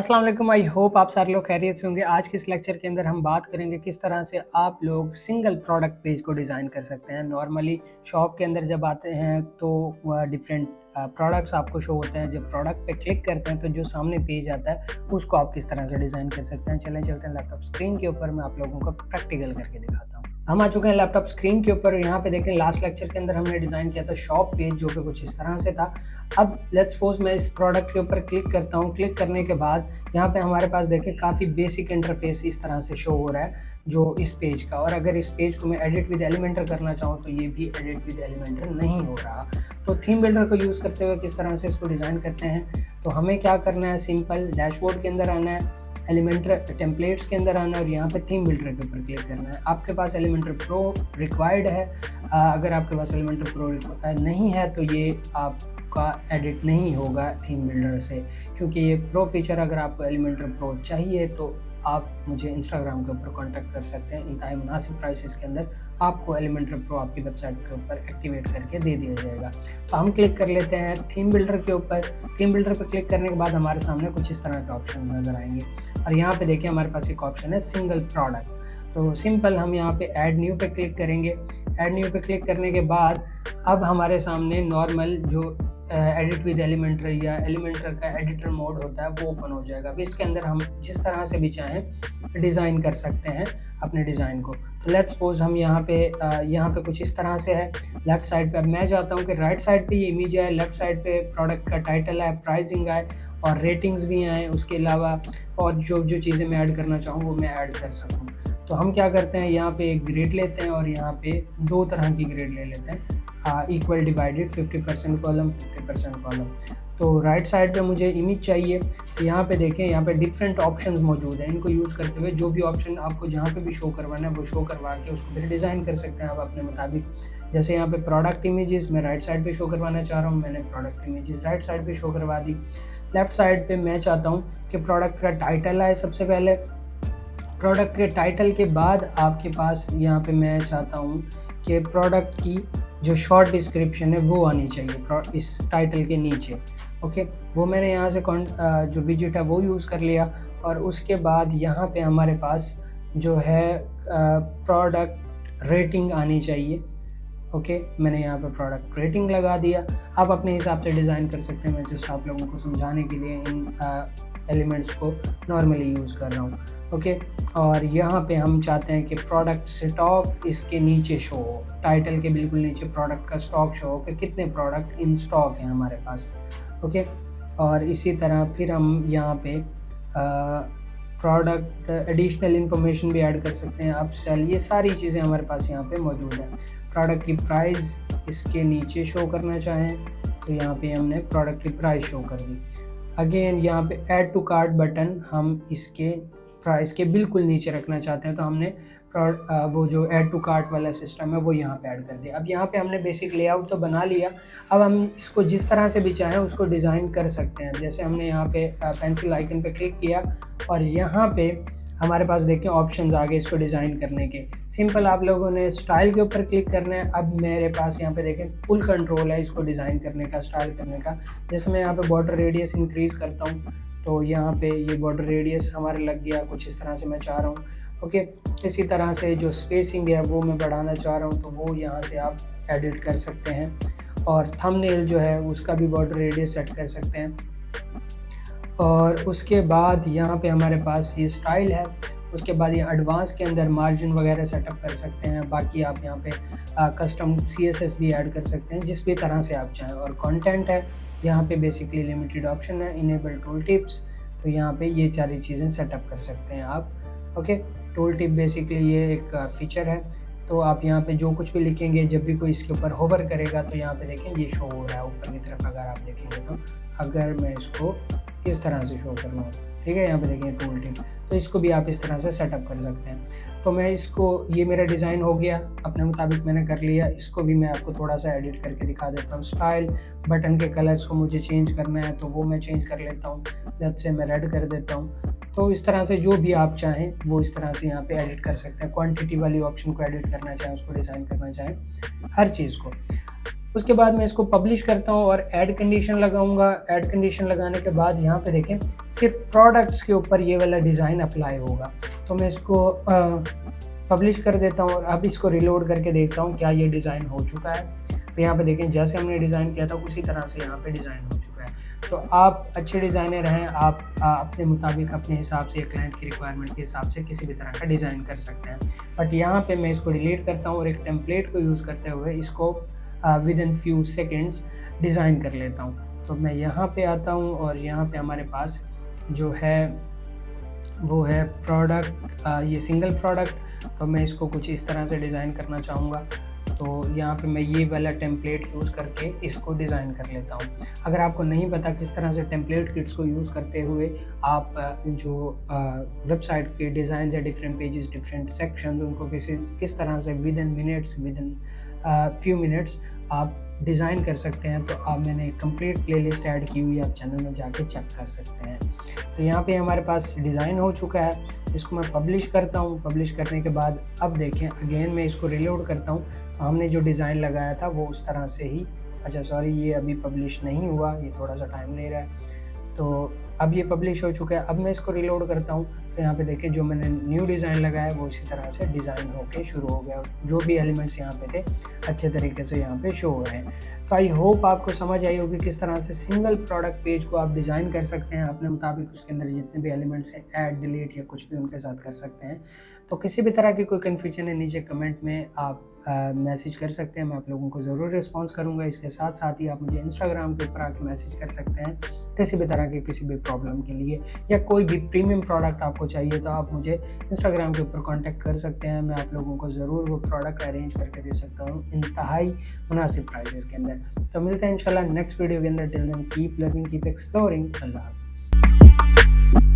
अस्सलाम वालेकुम। I hope आप सारे लोग खैरियत से होंगे। आज के इस लेक्चर के अंदर हम बात करेंगे किस तरह से आप लोग सिंगल प्रोडक्ट पेज को डिज़ाइन कर सकते हैं। नॉर्मली शॉप के अंदर जब आते हैं तो डिफरेंट प्रोडक्ट्स आपको शो होते हैं। जब प्रोडक्ट पे क्लिक करते हैं तो जो सामने पेज आता है उसको आप किस तरह से डिज़ाइन कर सकते हैं। चलते हैं लैपटॉप स्क्रीन के ऊपर, मैं आप लोगों को प्रैक्टिकल करके दिखाता हूँ। हम आ चुके हैं लैपटॉप स्क्रीन के ऊपर। यहाँ पे देखें, लास्ट लेक्चर के अंदर हमने डिज़ाइन किया था शॉप पेज, जो कि कुछ इस तरह से था। अब लेट्स सपोज मैं इस प्रोडक्ट के ऊपर क्लिक करता हूँ। क्लिक करने के बाद यहाँ पे हमारे पास देखें काफ़ी बेसिक इंटरफेस इस तरह से शो हो रहा है जो इस पेज का। और अगर इस पेज को मैं एडिट विद एलिमेंटर करना चाहूँ तो ये भी एडिट विद एलिमेंटर नहीं हो रहा। तो थीम बिल्डर को यूज़ करते हुए किस तरह से इसको डिज़ाइन करते हैं, तो हमें क्या करना है, सिंपल डैशबोर्ड के अंदर आना है, एलिमेंटर टेम्पलेट्स के अंदर आना है और यहाँ पे थीम बिल्डर के ऊपर क्लिक करना है। आपके पास एलिमेंटर प्रो रिक्वायर्ड है। अगर आपके पास एलिमेंटर प्रो नहीं है तो ये आपका एडिट नहीं होगा थीम बिल्डर से, क्योंकि ये प्रो फीचर अगर आपको एलिमेंटर प्रो चाहिए तो आप मुझे इंस्टाग्राम के ऊपर कांटेक्ट कर सकते हैं। इंतहाई मुनासिब प्राइसेस के अंदर आपको एलिमेंटर प्रो आपकी वेबसाइट के ऊपर एक्टिवेट करके दे दिया जाएगा। तो हम क्लिक कर लेते हैं थीम बिल्डर के ऊपर। थीम बिल्डर पर क्लिक करने के बाद हमारे सामने कुछ इस तरह के ऑप्शन नज़र आएंगे और यहाँ पे देखिए हमारे पास एक ऑप्शन है सिंगल प्रोडक्ट। तो सिंपल हम यहाँ पे ऐड न्यू पे क्लिक करेंगे। ऐड न्यू पे क्लिक करने के बाद अब हमारे सामने नॉर्मल जो एडिट विद एलिमेंटर या एलिमेंटर का एडिटर मोड होता है वो ओपन हो जाएगा। अब इसके अंदर हम जिस तरह से भी चाहें डिज़ाइन कर सकते हैं अपने डिज़ाइन को। तो लेट्स सपोज हम यहाँ पे कुछ इस तरह से है। लेफ़्ट साइड पे अब मैं चाहता हूँ कि राइट साइड पे ये इमेज आए, लेफ़्ट साइड पे प्रोडक्ट का टाइटल आए, प्राइसिंग आए और रेटिंग्स भी आए। उसके अलावा और जो चीज़ें मैं ऐड करना चाहूँ वो मैं ऐड कर सकूँ। तो हम क्या करते हैं, यहाँ पे एक ग्रिड लेते हैं और यहाँ पे दो तरह की ग्रिड ले लेते हैं, इक्वल डिवाइडेड 50% कॉलम 50% कॉलम। तो राइट साइड पे मुझे इमेज चाहिए, तो यहाँ पे देखें, यहाँ पे डिफरेंट ऑप्शंस मौजूद हैं। इनको यूज़ करते हुए जो भी ऑप्शन आपको जहाँ पे भी शो करवाना है वो शो करवा के उसको फिर डिज़ाइन कर सकते हैं आप अपने मुताबिक। जैसे यहाँ पे प्रोडक्ट इमेजेस मैं राइट साइड पे शो करवाना चाह रहा हूँ, मैंने प्रोडक्ट इमेजेस राइट साइड पे शो करवा दी। लेफ़्ट साइड पे मैं चाहता हूँ कि प्रोडक्ट का टाइटल आए सबसे पहले। प्रोडक्ट के टाइटल के बाद आपके पास यहाँ पे मैं चाहता हूँ कि प्रोडक्ट की जो शॉर्ट डिस्क्रिप्शन है वो आनी चाहिए इस टाइटल के नीचे। ओके, वो मैंने यहाँ से जो विजिट है वो यूज़ कर लिया। और उसके बाद यहाँ पे हमारे पास जो है प्रोडक्ट रेटिंग आनी चाहिए। ओके, मैंने यहाँ पे प्रोडक्ट रेटिंग लगा दिया। आप अपने हिसाब से डिज़ाइन कर सकते हैं। मैं जस्ट आप लोगों को समझाने के लिए इन एलिमेंट्स को नॉर्मली यूज़ कर रहा हूँ। ओके, और यहाँ पे हम चाहते हैं कि प्रोडक्ट स्टॉक इसके नीचे शो हो, टाइटल के बिल्कुल नीचे प्रोडक्ट का स्टॉक शो हो कि कितने प्रोडक्ट इन स्टॉक हैं हमारे पास। ओके, और इसी तरह फिर हम यहाँ पे प्रोडक्ट एडिशनल इंफॉर्मेशन भी ऐड कर सकते हैं। अब सेल, ये सारी चीज़ें हमारे पास यहाँ पे मौजूद हैं। प्रोडक्ट की प्राइस इसके नीचे शो करना चाहें तो यहाँ पे हमने प्रोडक्ट की प्राइस शो कर दी। अगेन यहाँ पे ऐड टू कार्ट बटन हम इसके प्राइस के बिल्कुल नीचे रखना चाहते हैं, तो हमने वो जो ऐड टू कार्ट वाला सिस्टम है वो यहाँ पे ऐड कर दिया। अब यहाँ पे हमने बेसिक लेआउट तो बना लिया। अब हम इसको जिस तरह से भी चाहें उसको डिज़ाइन कर सकते हैं। जैसे हमने यहाँ पे पेंसिल आइकन पे क्लिक किया और यहाँ पे हमारे पास देखें ऑप्शंस आ गए इसको डिज़ाइन करने के। सिंपल आप लोगों ने स्टाइल के ऊपर क्लिक करना है। अब मेरे पास यहाँ पे देखें फुल कंट्रोल है इसको डिज़ाइन करने का, स्टाइल करने का। जैसे मैं यहाँ पे बॉर्डर रेडियस इंक्रीज़ करता हूँ तो यहाँ पे ये बॉर्डर रेडियस हमारे लग गया, कुछ इस तरह से मैं चाह रहा हूँ। ओके, इसी तरह से जो स्पेसिंग है वो मैं बढ़ाना चाह रहा हूँ तो वो यहाँ से आप एडिट कर सकते हैं। और थंबनेल जो है उसका भी बॉर्डर रेडियस सेट कर सकते हैं। और उसके बाद यहाँ पे हमारे पास ये स्टाइल है। उसके बाद ये एडवांस के अंदर मार्जिन वगैरह सेटअप कर सकते हैं। बाकी आप यहाँ पे कस्टम CSS भी ऐड कर सकते हैं जिस भी तरह से आप चाहें। और कंटेंट है, यहाँ पे बेसिकली लिमिटेड ऑप्शन है, इनेबल टूल टिप्स, तो यहाँ पे ये सारी चीज़ें सेटअप कर सकते हैं आप। ओके, टूल टिप बेसिकली ये एक फीचर है। तो आप यहाँ पे जो कुछ भी लिखेंगे, जब भी कोई इसके ऊपर होवर करेगा तो यहाँ पे देखें ये शो हो रहा है ऊपर की तरफ। अगर आप देखेंगे तो अगर मैं इसको इस तरह से शो कर रहा हूँ, ठीक है, यहाँ पे देखें टूल टिप, तो इसको भी आप इस तरह से सेटअप कर सकते हैं। तो मैं इसको, ये मेरा डिज़ाइन हो गया, अपने मुताबिक मैंने कर लिया। इसको भी मैं आपको थोड़ा सा एडिट करके दिखा देता हूँ। स्टाइल बटन के कलर्स को मुझे चेंज करना है तो वो मैं चेंज कर लेता हूँ। लेट्स से मैं रेड कर देता हूँ। तो इस तरह से जो भी आप चाहें वो इस तरह से यहाँ पे एडिट कर सकते हैं। क्वांटिटी वाली ऑप्शन को एडिट करना चाहें, उसको डिज़ाइन करना चाहें, हर चीज़ को। उसके बाद मैं इसको पब्लिश करता हूँ और ऐड कंडीशन लगाऊंगा। ऐड कंडीशन लगाने के बाद यहाँ पे देखें सिर्फ प्रोडक्ट्स के ऊपर ये वाला डिज़ाइन अप्लाई होगा। तो मैं इसको पब्लिश कर देता हूँ और अब इसको रिलोड करके देखता हूँ क्या ये डिज़ाइन हो चुका है। तो यहाँ पे देखें जैसे हमने डिज़ाइन किया था उसी तरह से यहाँ पे डिज़ाइन हो चुका है। तो आप अच्छे डिज़ाइनर हैं, आप अपने मुताबिक अपने हिसाब से क्लाइंट की रिक्वायरमेंट के हिसाब से किसी भी तरह का डिज़ाइन कर सकते हैं। बट यहाँ पे मैं इसको डिलीट करता हूँ और एक टेम्पलेट को यूज़ करते हुए इसको with in few seconds design कर लेता हूँ। तो मैं यहाँ पे आता हूँ और यहाँ पे हमारे पास जो है वो है प्रोडक्ट, ये सिंगल प्रोडक्ट। तो मैं इसको कुछ इस तरह से डिज़ाइन करना चाहूँगा। तो यहाँ पे मैं ये वाला टेम्पलेट यूज़ करके इसको डिज़ाइन कर लेता हूँ। अगर आपको नहीं पता किस तरह से टेम्पलेट किट्स को यूज़ करते हुए आप जो वेबसाइट के डिज़ाइन या डिफरेंट पेजेस, डिफरेंट सेक्शन उनको किस तरह से with in minutes, with in few minutes आप डिज़ाइन कर सकते हैं, तो आप मैंने कंप्लीट प्लेलिस्ट ऐड की हुई है, आप चैनल में जाके चेक कर सकते हैं। तो यहाँ पे हमारे पास डिज़ाइन हो चुका है। इसको मैं पब्लिश करता हूँ। पब्लिश करने के बाद अब देखें अगेन मैं इसको रिलोड करता हूँ तो हमने जो डिज़ाइन लगाया था वो उस तरह से ही, अच्छा सॉरी ये अभी पब्लिश नहीं हुआ, ये थोड़ा सा टाइम ले रहा है। तो अब ये पब्लिश हो चुका है। अब मैं इसको रिलोड करता हूँ तो यहाँ पे देखें जो मैंने न्यू डिज़ाइन लगाया वो इसी तरह से डिज़ाइन होके शुरू हो गया। जो भी एलिमेंट्स यहाँ पे थे अच्छे तरीके से यहाँ पे शो हो रहे हैं। तो आई होप आपको समझ आई होगी किस तरह से सिंगल प्रोडक्ट पेज को आप डिज़ाइन कर सकते हैं अपने मुताबिक। उसके अंदर जितने भी एलिमेंट्स हैं ऐड, डिलीट या कुछ भी उनके साथ कर सकते हैं। तो किसी भी तरह की कोई कन्फ्यूजन है नीचे कमेंट में आप मैसेज कर सकते हैं, मैं आप लोगों को ज़रूर रिस्पॉन्स करूंगा। इसके साथ साथ ही आप मुझे इंस्टाग्राम के ऊपर आके मैसेज कर सकते हैं किसी भी तरह की किसी भी प्रॉब्लम के लिए, या कोई भी प्रीमियम प्रोडक्ट आपको चाहिए तो आप मुझे इंस्टाग्राम के ऊपर कांटेक्ट कर सकते हैं। मैं आप लोगों को ज़रूर वो प्रोडक्ट अरेंज करके दे सकता हूँ इंतहाई मुनासिब प्राइसेस के अंदर। तो मिलते हैं इंशाल्लाह नेक्स्ट वीडियो के अंदर। Till then keep learning, keep exploring. अल्लाह हाफ़िज़।